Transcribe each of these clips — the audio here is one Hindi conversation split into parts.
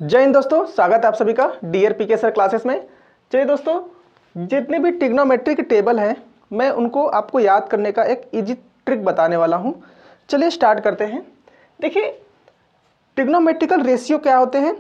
जय हिंद दोस्तों, स्वागत है आप सभी का DRPK सर क्लासेस में। चलिए दोस्तों, जितने भी ट्रिग्नोमेट्री के टेबल हैं मैं उनको आपको याद करने का एक इजी ट्रिक बताने वाला हूं। चलिए स्टार्ट करते हैं। देखिए, ट्रिग्नोमेट्रिकल रेशियो क्या होते हैं?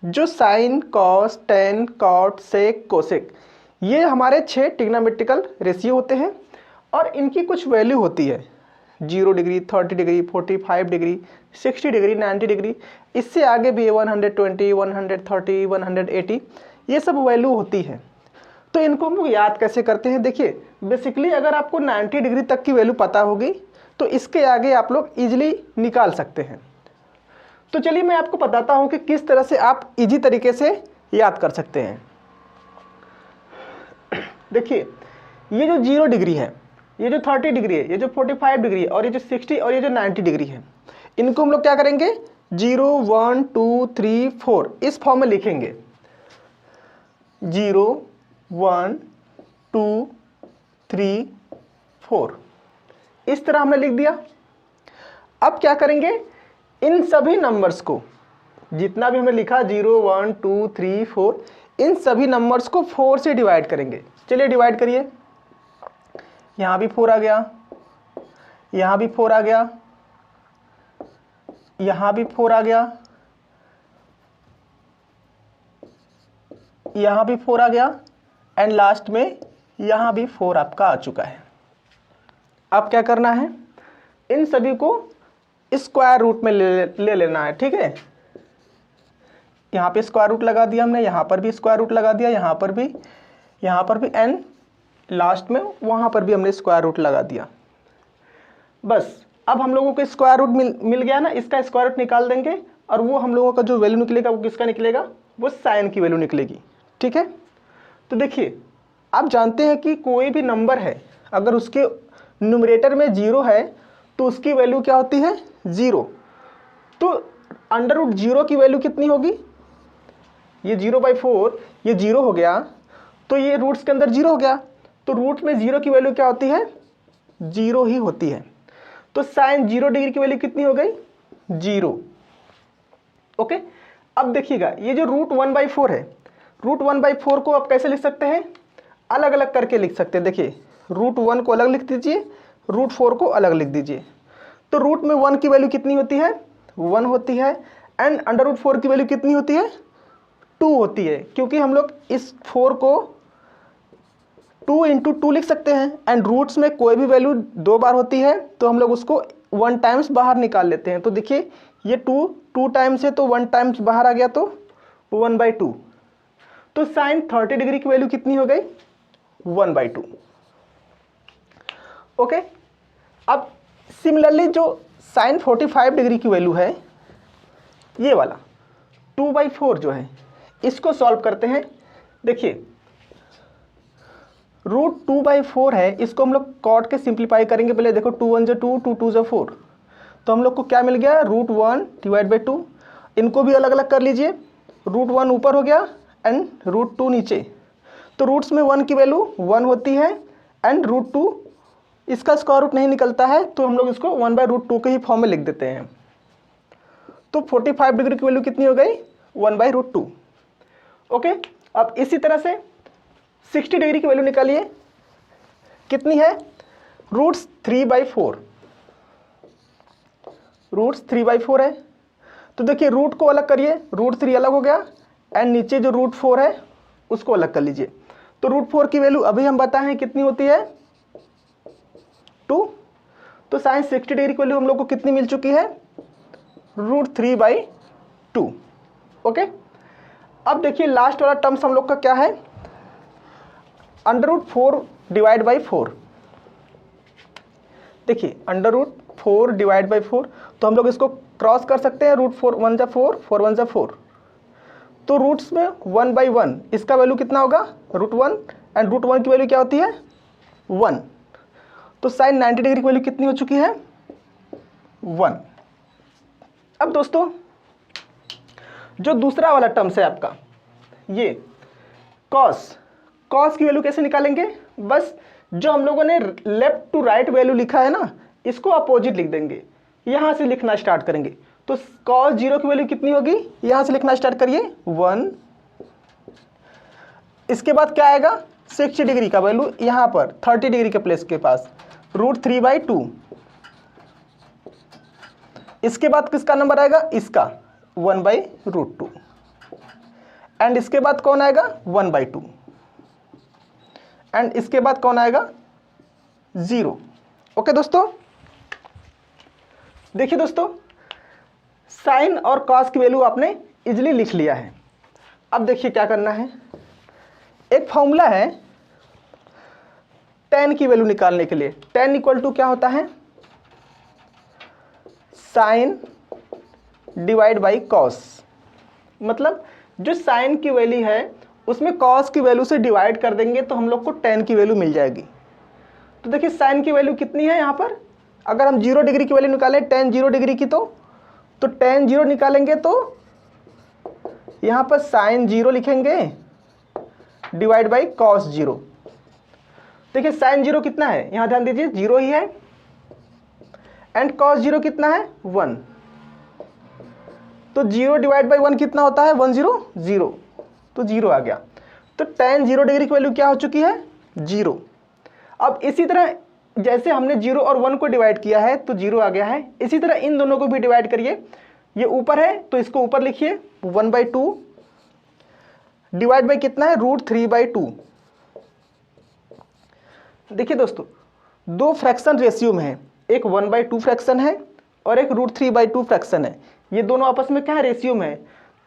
जो साइन, कॉस, टेन, कॉट, सेक, कोसेक, ये हमारे 6 ट्रिग्नोमेट्रिकल रेशियो होते हैं और इनकी कुछ वैल्यू होती है। 0 degree, 30 degree, 45 degree, 60 degree, 90 degree, इससे आगे भी 120, 130, 180, ये सब वैल्यू होती है। तो इनको हम लोग याद कैसे करते हैं? देखिए, बेसिकली अगर आपको 90 डिग्री तक की वैल्यू पता होगी तो इसके आगे आप लोग इजीली निकाल सकते हैं। तो चलिए मैं आपको बताता हूं कि किस तरह से आप इजी तरीके से याद कर सकते हैं। देखिए, ये जो 0 डिग्री है, ये जो 30 डिग्री है, ये जो 45 डिग्री है और ये जो 60 और ये जो 90 डिग्री है, इनको हम लोग क्या करेंगे? 0, 1, 2, 3, 4 इस फॉर्म में लिखेंगे। 0, 1, 2, 3, 4 इस तरह हमने लिख दिया। अब क्या करेंगे? इन सभी नंबर्स को, जितना भी हमने लिखा 0, 1, 2, 3, 4, इन सभी नंबर्स को 4 से डिवाइड करेंगे। चलिए डिवाइड करिए। यहां भी 4 आ गया, यहां भी 4 आ गया, यहां भी 4 आ गया, यहां भी 4 आ गया एंड लास्ट में यहां भी 4 आपका आ चुका है। अब क्या करना है? इन सभी को स्क्वायर रूट में ले लेना है। ठीक है, यहां पे स्क्वायर रूट लगा दिया हमने, यहां पर भी स्क्वायर रूट लगा दिया, यहां पर भी एंड लास्ट में वहां पर भी हमने स्क्वायर रूट लगा दिया। बस अब हम लोगों को स्क्वायर रूट मिल गया ना, इसका स्क्वायर रूट निकाल देंगे और वो हम लोगों का जो वैल्यू निकलेगा वो किसका निकलेगा? वो साइन की वैल्यू निकलेगी। ठीक है, तो देखिए, आप जानते हैं कि कोई भी नंबर है अगर उसके न्यूमरेटर में 0 है तो उसकी वैल्यू क्या होती है? 0। तो अंडर रूट 0 की वैल्यू कितनी होगी? ये 0/4, ये 0 हो गया तो ये रूट्स के अंदर 0 हो गया, तो रूट में 0 की वैल्यू क्या होती है? 0 ही होती है। तो साइन 0 डिग्री की वैल्यू कितनी हो गई? 0। ओके, अब देखिएगा, ये जो रूट 1/4 है, रूट 1/4 को आप कैसे लिख सकते हैं? अलग अलग करके लिख सकते हैं। देखिए, रूट 1 को अलग लिख दीजिए, रूट 4 को अलग लिख दीजिए। तो रूट में 1 की वैल्यू कितनी होती है? 1 होती है एंड अंडर रूट 4 की वैल्यू कितनी होती है? 2 होती है, क्योंकि हम लोग इस 4 को 2 × 2 लिख सकते हैं एंड रूट्स में कोई भी वैल्यू 2 बार होती है तो हम लोग उसको 1 टाइम्स बाहर निकाल लेते हैं। तो देखिए, ये 2 टाइम्स है तो 1 टाइम्स बाहर आ गया तो 1/2। तो साइन 30 डिग्री की वैल्यू कितनी हो गई? 1/2। ओके, अब सिमिलरली जो साइन 45 डिग्री की वैल्यू है, ये वाला 2/4 जो है, इसको सॉल्व करते हैं। देखिए, रूट 2/4 है, इसको हम लोग कॉट के सिंप्लीफाई करेंगे। पहले देखो, 2 1 2, 2 2 4, तो हम लोग को क्या मिल गया? रूट 1/2। इनको भी अलग अलग कर लीजिए। रूट 1 ऊपर हो गया एंड रूट 2 नीचे। तो रूट्स में 1 की वैल्यू 1 होती है एंड रूट 2 इसका स्क्वायर रूट नहीं निकलता है तो हम लोग इसको 1/√2 के ही फॉर्म में लिख देते हैं। तो 45 डिग्री की वैल्यू कितनी हो गई? 1/√2। ओके, अब इसी तरह से 60 डिग्री की वैल्यू निकालिए। कितनी है? रूट्स 3/4। रूट्स 3/4 है, तो देखिए रूट को अलग करिए। रूट 3 अलग हो गया एंड नीचे जो रूट 4 है उसको अलग कर लीजिए। तो रूट 4 की वैल्यू अभी हम बताएं कितनी होती है? 2। तो साइन 60 डिग्री की वैल्यू हम लोग को कितनी मिल चुकी है? रूट 3/2। ओके, अब देखिए लास्ट वाला टर्म्स हम लोग का क्या है? √4 डिवाइड बाई 4। देखिए, √4 डिवाइड बाई 4, तो हम लोग इसको क्रॉस कर सकते हैं। रूट 4 1 जा 4, 4 1 जा 4, तो रूट्स में 1/1 इसका वैल्यू कितना होगा? रूट 1 एंड रूट 1 की वैल्यू क्या होती है? 1। तो साइन 90 डिग्री की वैल्यू कितनी हो चुकी है? 1। अब दोस्तों, जो दूसरा वाला टर्म्स है आपका, ये कॉस की वैल्यू कैसे निकालेंगे? बस जो हम लोगों ने लेफ्ट टू राइट वैल्यू लिखा है ना, इसको अपोजिट लिख देंगे। यहां से लिखना स्टार्ट करेंगे। तो cos 0 की वैल्यू कितनी होगी, यहां से लिखना स्टार्ट करिए 1। इसके बाद क्या आएगा 60 डिग्री का वैल्यू यहां पर 30 डिग्री के प्लेस के पास √3/2। इसके बाद किसका नंबर आएगा, इसका 1/√2। एंड इसके बाद कौन आएगा 1/2। एंड इसके बाद कौन आएगा 0। ओके दोस्तों, देखिए दोस्तों साइन और कॉस की वैल्यू आपने इजीली लिख लिया है। अब देखिए क्या करना है, एक फॉर्मूला है tan की वैल्यू निकालने के लिए। tan इक्वल टू क्या होता है, साइन डिवाइड बाई कॉस। मतलब जो साइन की वैल्यू है उसमें कॉस की वैल्यू से डिवाइड कर देंगे तो हम लोग को tan की वैल्यू मिल जाएगी। तो देखिए साइन की वैल्यू कितनी है यहाँ पर, अगर हम 0 डिग्री की वैल्यू निकालें tan 0 डिग्री की तो tan 0 निकालेंगे तो यहाँ पर साइन 0 लिखेंगे डिवाइड बाई कॉस 0। देखिए साइन 0 कितना है, यहाँ ध्यान दीजिए 0 ही है। एंड कॉस 0 कितना है 1। तो 0 डिवाइड बाई 1 कितना होता है 1 0 0, तो 0 आ गया। तो tan 0 डिग्री की वैल्यू क्या हो चुकी है 0। अब इसी तरह जैसे हमने 0 और 1 को डिवाइड किया है तो 0 आ गया है, इसी तरह इन दोनों को भी डिवाइड करिए। ये ऊपर है तो इसको ऊपर लिखिए 1/2 डिवाइड बाई कितना है √3/2। देखिए दोस्तों दो फ्रैक्शन रेशियो में है, एक 1/2 फ्रैक्शन है और एक √3/2 फ्रैक्शन है। ये दोनों आपस में क्या है रेशियो में है।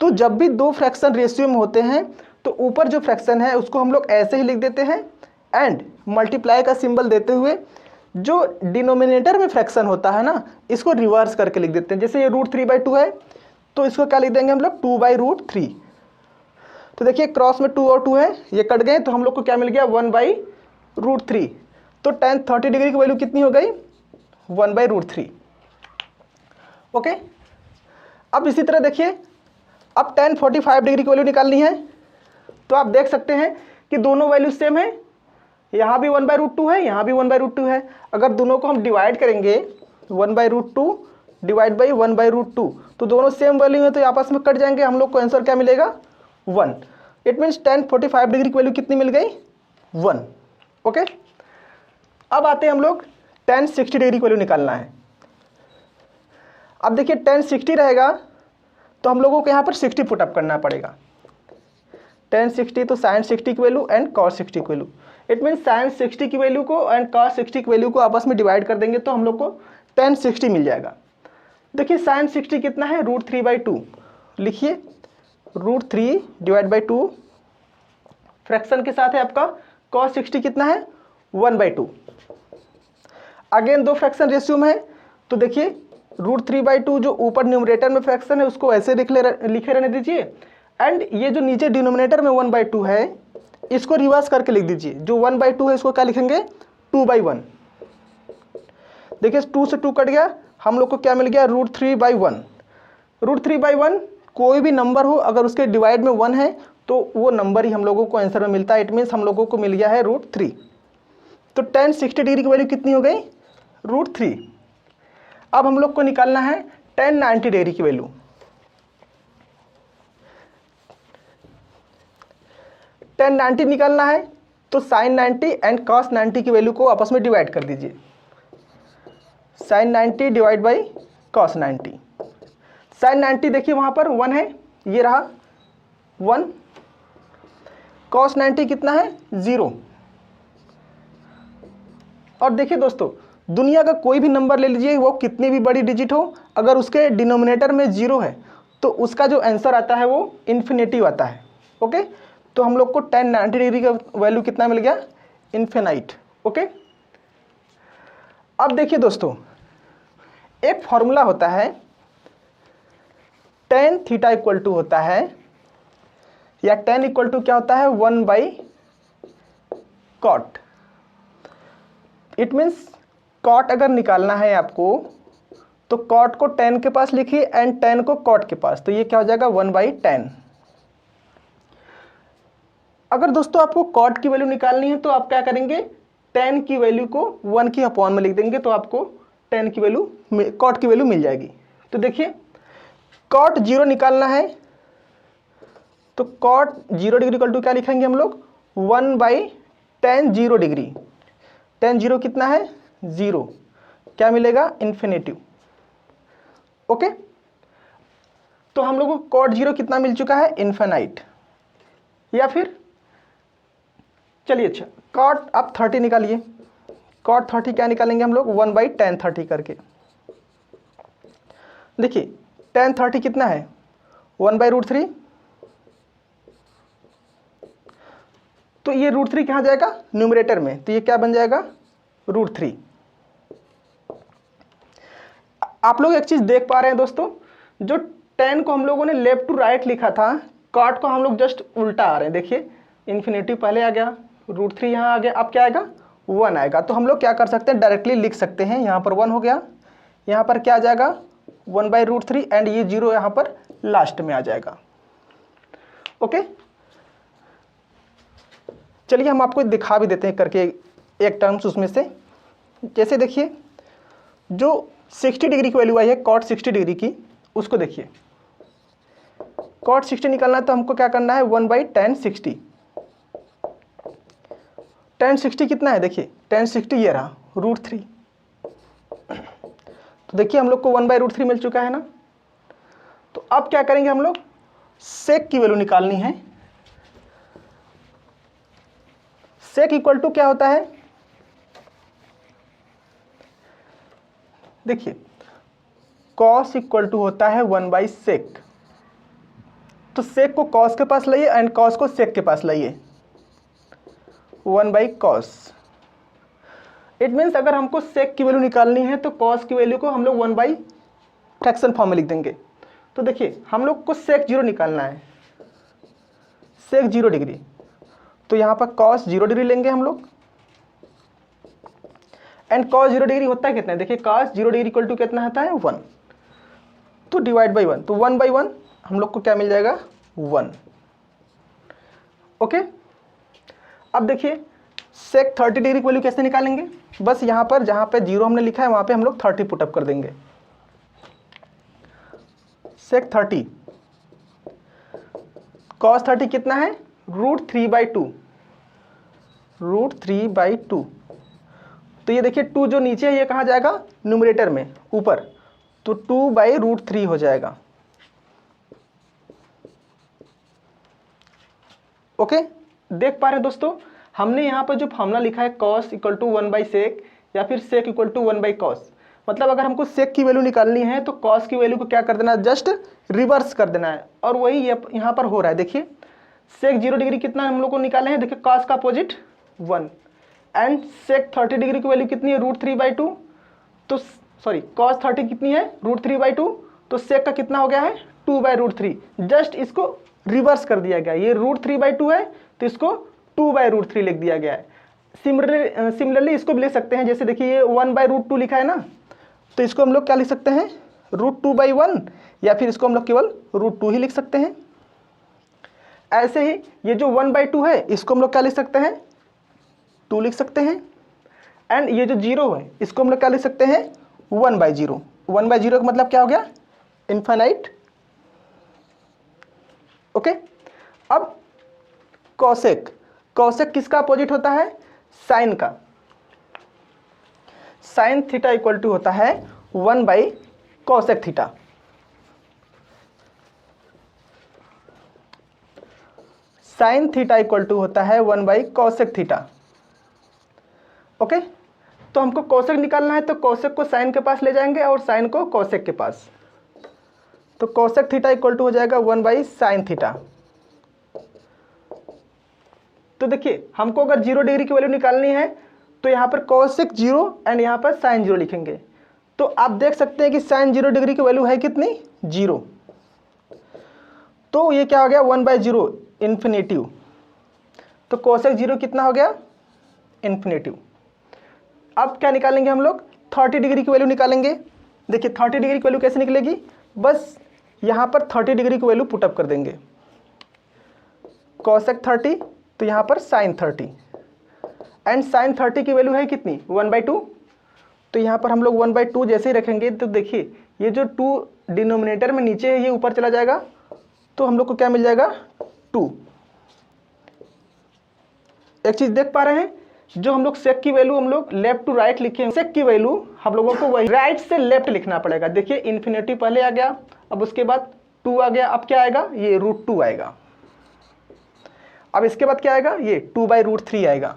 तो जब भी दो फ्रैक्शन रेशियो में होते हैं तो ऊपर जो फ्रैक्शन है उसको हम लोग ऐसे ही लिख देते हैं एंड मल्टीप्लाई का सिंबल देते हुए जो डिनोमिनेटर में फ्रैक्शन होता है ना इसको रिवर्स करके लिख देते हैं। जैसे ये √3/2 है तो इसको क्या लिख देंगे हम लोग 2/√3। तो देखिए क्रॉस में 2 और 2 है, ये कट गए तो हम लोग को क्या मिल गया 1/√3। तो tan 30 डिग्री की वैल्यू कितनी हो गई 1/√3। ओके, अब इसी तरह देखिए अब tan 45 डिग्री की वैल्यू निकालनी है। तो आप देख सकते हैं कि दोनों वैल्यू सेम है, यहाँ भी 1/√2 है, यहाँ भी 1/√2 है। अगर दोनों को हम डिवाइड करेंगे 1/√2 डिवाइड बाई 1/√2 तो दोनों सेम वैल्यू है तो आपस में कट जाएंगे, हम लोग को आंसर क्या मिलेगा 1। इट मीन्स tan 45 डिग्री की वैल्यू कितनी मिल गई 1। ओके, अब आते हैं हम लोग tan 60 डिग्री की वैल्यू निकालना है। अब देखिए tan 60 रहेगा तो हम लोगों को यहाँ पर 60 पुट अप करना पड़ेगा। tan 60 तो sin 60 की वैल्यू एंड cos 60 की वैल्यू। इट मीन sin 60 की वैल्यू को एंड cos 60 की वैल्यू को आपस में डिवाइड कर देंगे तो हम लोग को tan 60 मिल जाएगा। देखिए sin 60 कितना है √3/2, लिखिए √3 डिवाइड बाई 2 फ्रैक्शन के साथ है आपका cos 60 कितना है 1/2। अगेन दो फ्रैक्शन रेशियो में है तो देखिए √3/2 जो ऊपर न्यूमरेटर में फ्रैक्शन है उसको ऐसे लिखे रहने दीजिए एंड ये जो नीचे डिनोमिनेटर में 1/2 है इसको रिवर्स करके लिख दीजिए। जो 1/2 है इसको क्या लिखेंगे 2/1। देखिए 2 से 2 कट गया, हम लोग को क्या मिल गया √3/1। √3/1 कोई भी नंबर हो अगर उसके डिवाइड में 1 है तो वो नंबर ही हम लोगों को आंसर में मिलता है। इट मीन्स हम लोगों को मिल गया है √3। तो tan 60 डिग्री की वैल्यू कितनी हो गई √3। अब हम लोग को निकालना है tan 90 डिग्री की वैल्यू। tan 90 निकालना है तो sin 90 एंड cos 90 की वैल्यू को आपस में डिवाइड कर दीजिए। sin 90 divide by cos 90। sin 90 देखिए वहाँ पर 1 है, ये रहा 1। cos 90 कितना है 0। और देखिए दोस्तों दुनिया का कोई भी नंबर ले लीजिए वो कितनी भी बड़ी डिजिट हो, अगर उसके डिनोमिनेटर में 0 है तो उसका जो आंसर आता है वो इन्फिनिटिव आता है। ओके, तो हम लोग को tan 90 डिग्री का वैल्यू कितना मिल गया इन्फिनाइट। ओके, अब देखिए दोस्तों एक फॉर्मूला होता है tan थीटा इक्वल टू होता है या tan इक्वल टू क्या होता है 1/cot। इट मीन्स cot अगर निकालना है आपको तो cot को tan के पास लिखिए एंड tan को cot के पास, तो ये क्या हो जाएगा 1/tan। अगर दोस्तों आपको cot की वैल्यू निकालनी है तो आप क्या करेंगे tan की वैल्यू को 1 की अपॉन में लिख देंगे तो आपको tan की वैल्यू cot की वैल्यू मिल जाएगी। तो देखिए कॉट 0 निकालना है तो कॉट 0 डिग्री इक्वल टू क्या लिखेंगे हम लोग 1/tan 0 डिग्री। tan 0 कितना है 0, क्या मिलेगा इन्फिनेटिव। ओके, तो हम लोगों को कॉट 0 कितना मिल चुका है इन्फिनाइट। या फिर चलिए अच्छा कॉट आप 30 निकालिए, कॉट 30 क्या निकालेंगे हम लोग 1/tan 30 करके। देखिए tan 30 कितना है 1/√3, तो ये √3 कहाँ जाएगा न्यूमरेटर में, तो ये क्या बन जाएगा √3। आप लोग एक चीज देख पा रहे हैं दोस्तों, जो tan को हम लोगों ने लेफ्ट टू राइट लिखा था, कॉट को हम लोग जस्ट उल्टा आ रहे हैं। देखिए इन्फिनेटिव पहले आ गया, √3 यहाँ आ गया, अब क्या आएगा 1 आएगा। तो हम लोग क्या कर सकते हैं डायरेक्टली लिख सकते हैं, यहाँ पर 1 हो गया, यहाँ पर क्या आ जाएगा 1/√3 एंड ये 0 यहाँ पर लास्ट में आ जाएगा। ओके, चलिए हम आपको दिखा भी देते हैं करके एक टर्म्स उसमें से। जैसे देखिए जो 60 डिग्री की वैल्यू आई है कॉट 60 डिग्री की, उसको देखिए कॉट 60 निकालना है तो हमको क्या करना है 1/tan 60। tan 60 कितना है, देखिए tan 60 ये रहा √3, तो देखिए हम लोग को 1/√3 मिल चुका है ना। तो अब क्या करेंगे हम लोग सेक की वैल्यू निकालनी है। सेक इक्वल टू क्या होता है, देखिए कॉस इक्वल टू होता है 1/sec। तो सेक को कॉस के पास लाइए एंड कॉस को सेक के पास लाइए, 1/cos। इट मीन्स अगर हमको सेक की वैल्यू निकालनी है तो कॉस की वैल्यू को हम लोग 1/फ्रैक्शन फॉर्म में लिख देंगे। तो देखिए हम लोग को सेक 0 निकालना है, सेक 0 डिग्री, तो यहाँ पर cos 0 डिग्री लेंगे हम लोग एंड cos 0 डिग्री होता है कितना है, देखिए cos 0 डिग्री इक्वल टू कितना होता है 1, तो डिवाइड बाई 1, तो 1/1 हम लोग को क्या मिल जाएगा 1। ओके, अब देखिए सेक 30 डिग्री की वैल्यू कैसे निकालेंगे, बस यहाँ पर जहाँ पे 0 हमने लिखा है वहाँ पे हम लोग 30 पुटअप कर देंगे। सेक 30 cos 30 कितना है √3/2, √3/2, तो ये देखिए 2 जो नीचे है ये कहाँ जाएगा न्यूमरेटर में ऊपर, तो 2/√3 हो जाएगा। ओके, देख पा रहे हैं दोस्तों, हमने यहाँ पर जो फॉर्मूला लिखा है cos इक्वल टू 1/sec या फिर sec इक्वल टू 1/cos, मतलब अगर हमको sec की वैल्यू निकालनी है तो cos की वैल्यू को क्या कर देना है जस्ट रिवर्स कर देना है, और वही यहाँ पर हो रहा है। देखिए sec 0 डिग्री कितना हम लोग को निकाले हैं, देखिए cos का अपोजिट 1 एंड sec 30 डिग्री की वैल्यू कितनी है √3/2, तो सॉरी cos 30 कितनी है √3/2, तो sec का कितना हो गया है 2/√3, जस्ट इसको रिवर्स कर दिया गया, ये √3/2 है तो इसको 2/√3 लिख दिया गया है। सिमिलरली इसको भी ले सकते हैं, जैसे देखिए ये 1/√2 लिखा है ना, तो इसको हम लोग क्या लिख सकते हैं √2/1, या फिर इसको हम लोग केवल √2 ही लिख सकते हैं। ऐसे ही ये जो 1/2 है इसको हम लोग क्या लिख सकते हैं 2 लिख सकते हैं, एंड ये जो 0 है इसको हम लोग क्या लिख सकते हैं 1/0। 1/0 का मतलब क्या हो गया इनफाइनाइट। ओके, अब कॉसेक, कॉसेक किसका अपोजिट होता है साइन का, साइन थीटा इक्वल टू होता है 1/cosec theta. Sine theta equal to होता है 1/cosec थीटा। ओके, तो हमको कोसेक निकालना है तो कोसेक को साइन के पास ले जाएंगे और साइन को कोसेक के पास, तो कोसेक थीटा इक्वल टू हो जाएगा 1/sin थीटा। तो देखिए हमको अगर 0 डिग्री की वैल्यू निकालनी है तो यहाँ पर कोसेक 0 एंड यहाँ पर साइन 0 लिखेंगे, तो आप देख सकते हैं कि साइन 0 डिग्री की वैल्यू है कितनी 0, तो ये क्या हो गया 1/0 इन्फिनेटिव, तो कोसेक 0 कितना हो गया इन्फिनेटिव। अब क्या निकालेंगे हम लोग 30 डिग्री की वैल्यू निकालेंगे। देखिए 30 डिग्री की वैल्यू कैसे निकलेगी, बस यहाँ पर 30 डिग्री की वैल्यू पुटअप कर देंगे, कोसेक 30 तो यहाँ पर साइन 30, एंड साइन 30 की वैल्यू है कितनी 1/2, तो यहाँ पर हम लोग 1/2 जैसे ही रखेंगे तो देखिए ये जो 2 डिनोमिनेटर में नीचे है, ये ऊपर चला जाएगा, तो हम लोग को क्या मिल जाएगा 2। एक चीज देख पा रहे हैं, जो हम लोग सेक की वैल्यू हम लोग लेफ्ट टू राइट लिखे हैं, सेक की वैल्यू हम लोगों को वही राइट से लेफ्ट लिखना पड़ेगा। देखिए इन्फिनिटी पहले आ गया, अब उसके बाद 2 आ गया, अब क्या आएगा ये √2 आएगा। अब इसके बाद क्या आएगा ये 2/√3 आएगा।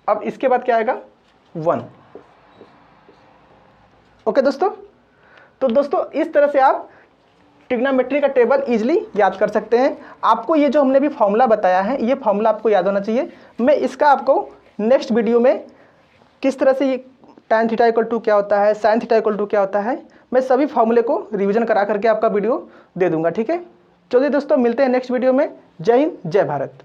अब इसके बाद क्या आएगा 1। ओके दोस्तों, तो दोस्तों इस तरह से आप ट्रिग्नोमेट्री का टेबल इजीली याद कर सकते हैं। आपको ये जो हमने भी फॉर्मूला बताया है, ये फॉर्मूला आपको याद होना चाहिए। मैं इसका आपको नेक्स्ट वीडियो में किस तरह से ये tan θ = क्या होता है, sin θ = क्या होता है, मैं सभी फॉर्मूले को रिवीजन करा करके आपका वीडियो दे दूंगा। ठीक है, चलिए दोस्तों मिलते हैं नेक्स्ट वीडियो में। जय हिंद, जय भारत।